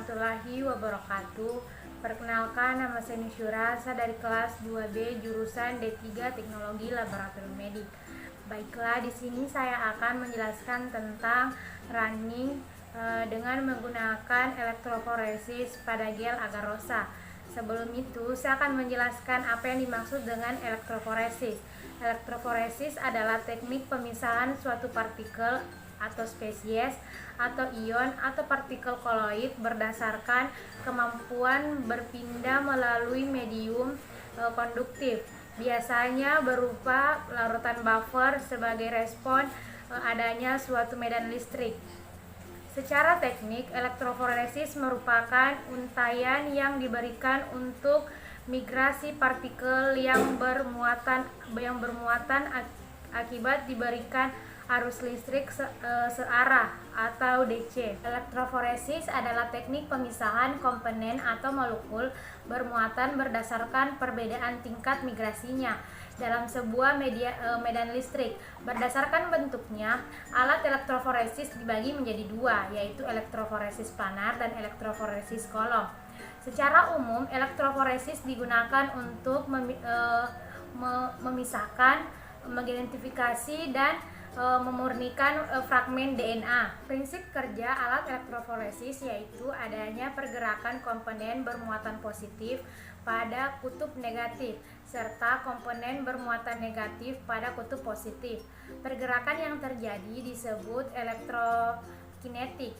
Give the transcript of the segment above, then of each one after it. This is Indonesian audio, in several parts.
warahmatullahi wabarakatuh. Perkenalkan, nama saya Nisyurasa dari kelas 2B jurusan D3 Teknologi Laboratorium Medik. Baiklah, di sini saya akan menjelaskan tentang running dengan menggunakan elektroforesis pada gel agarosa. Sebelum itu, saya akan menjelaskan apa yang dimaksud dengan elektroforesis. Elektroforesis adalah teknik pemisahan suatu partikel atau spesies atau ion atau partikel koloid berdasarkan kemampuan berpindah melalui medium konduktif, biasanya berupa larutan buffer sebagai respon adanya suatu medan listrik. Secara teknik, elektroforesis merupakan untaian yang diberikan untuk migrasi partikel yang bermuatan akibat diberikan arus listrik searah atau DC. Elektroforesis adalah teknik pemisahan komponen atau molekul bermuatan berdasarkan perbedaan tingkat migrasinya dalam sebuah medan listrik. Berdasarkan bentuknya, alat elektroforesis dibagi menjadi dua, yaitu elektroforesis planar dan elektroforesis kolom. Secara umum, elektroforesis digunakan untuk memisahkan, mengidentifikasi, dan memurnikan fragmen DNA. Prinsip kerja alat elektroforesis yaitu adanya pergerakan komponen bermuatan positif pada kutub negatif serta komponen bermuatan negatif pada kutub positif. Pergerakan yang terjadi disebut elektrokinetik.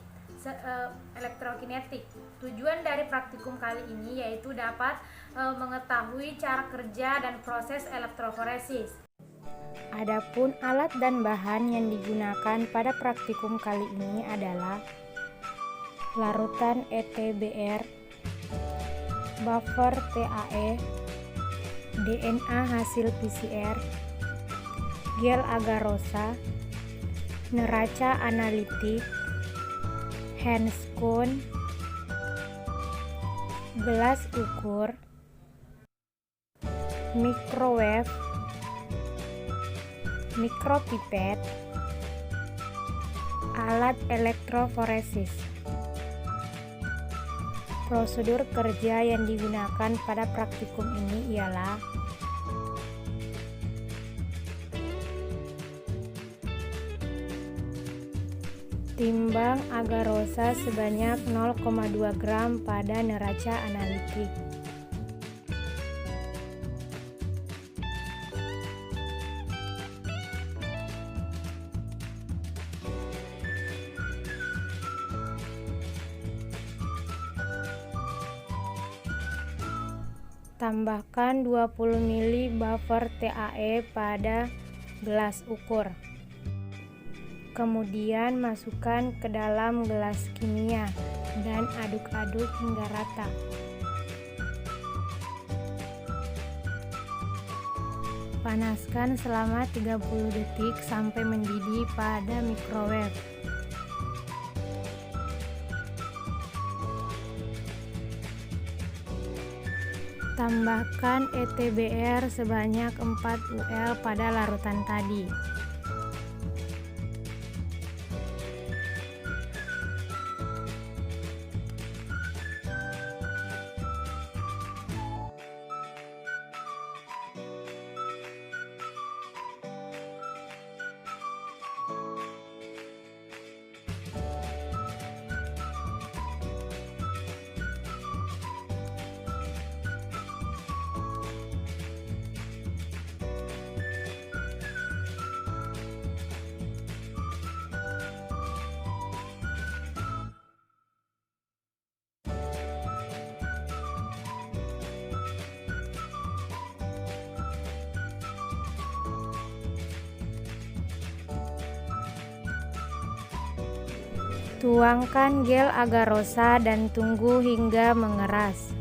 Tujuan dari praktikum kali ini yaitu dapat mengetahui cara kerja dan proses elektroforesis. Adapun alat dan bahan yang digunakan pada praktikum kali ini adalah larutan ETBR, buffer TAE, DNA hasil PCR, gel agarosa, neraca analitik, handscone, gelas ukur, microwave, mikropipet, alat elektroforesis. Prosedur kerja yang digunakan pada praktikum ini ialah timbang agarosa sebanyak 0,2 gram pada neraca analitik. Tambahkan 20 ml buffer TAE pada gelas ukur. Kemudian masukkan ke dalam gelas kimia dan aduk-aduk hingga rata. Panaskan selama 30 detik sampai mendidih pada microwave. Tambahkan ETBR sebanyak 4 UL pada larutan tadi. Tuangkan gel agarosa dan tunggu hingga mengeras.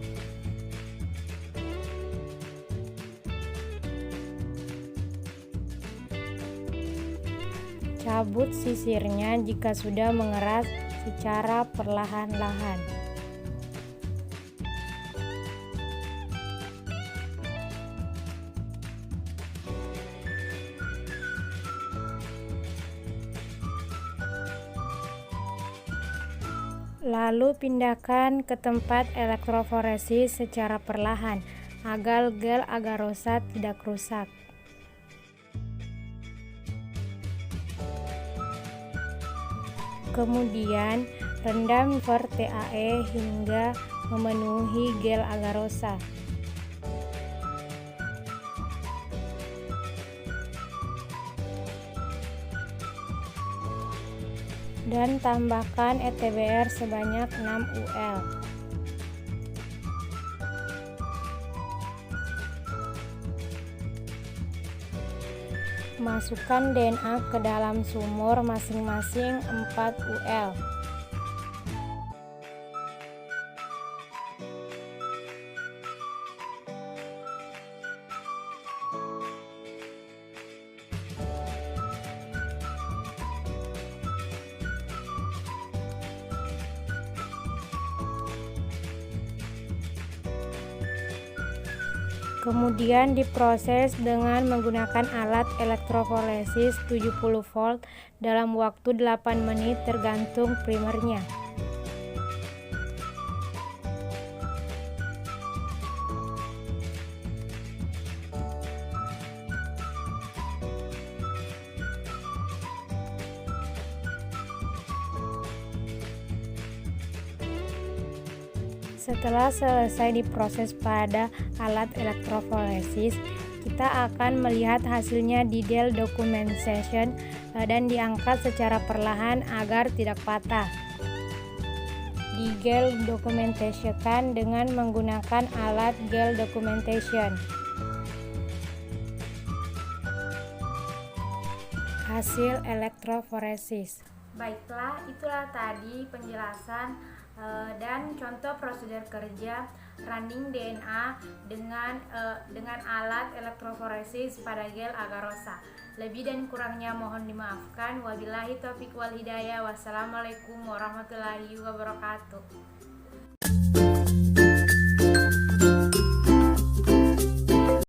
Cabut sisirnya jika sudah mengeras secara perlahan-lahan. Lalu pindahkan ke tempat elektroforesis secara perlahan agar gel agarosa tidak rusak. Kemudian rendam TAE hingga memenuhi gel agarosa. Dan tambahkan ETBR sebanyak 6 UL. Masukkan DNA ke dalam sumur masing-masing 4 UL. Kemudian diproses dengan menggunakan alat elektroforesis 70 volt dalam waktu 8 menit tergantung primernya. Setelah selesai diproses pada alat elektroforesis, kita akan melihat hasilnya di gel documentation dan diangkat secara perlahan agar tidak patah. Di gel documentation dengan menggunakan alat gel documentation. Hasil elektroforesis. Baiklah, itulah tadi penjelasan dan contoh prosedur kerja running DNA dengan alat elektroforesis pada gel agarosa. Lebih dan kurangnya mohon dimaafkan. Wabillahi taufiq wal hidayah. Wassalamualaikum warahmatullahi wabarakatuh.